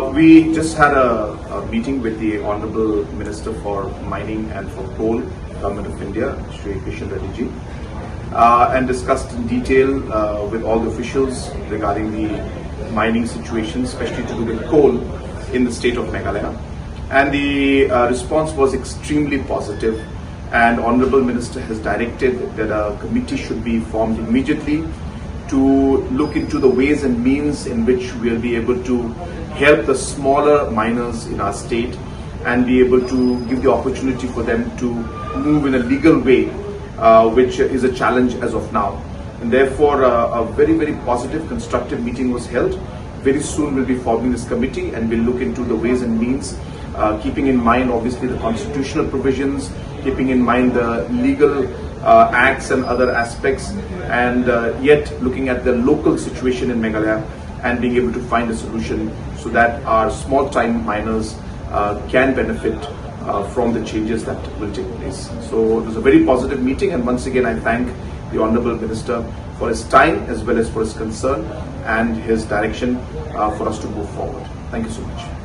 We just had a meeting with the Honorable Minister for Mining and for Coal, Government of India, Shri Kishan Reddy ji, and discussed in detail with all the officials regarding the mining situation, especially to do with coal in the state of Meghalaya. And the response was extremely positive, and Honorable Minister has directed that a committee should be formed immediately to look into the ways and means in which we'll be able to help the smaller miners in our state and be able to give the opportunity for them to move in a legal way, which is a challenge as of now. And therefore, a very, very positive, constructive meeting was held. Very soon we'll be forming this committee and we'll look into the ways and means, keeping in mind obviously the constitutional provisions, keeping in mind the legal acts and other aspects, and yet looking at the local situation in Meghalaya and being able to find a solution so that our small time miners can benefit from the changes that will take place. So it was a very positive meeting, and once again I thank the Honorable Minister for his time as well as for his concern and his direction for us to move forward. Thank you so much.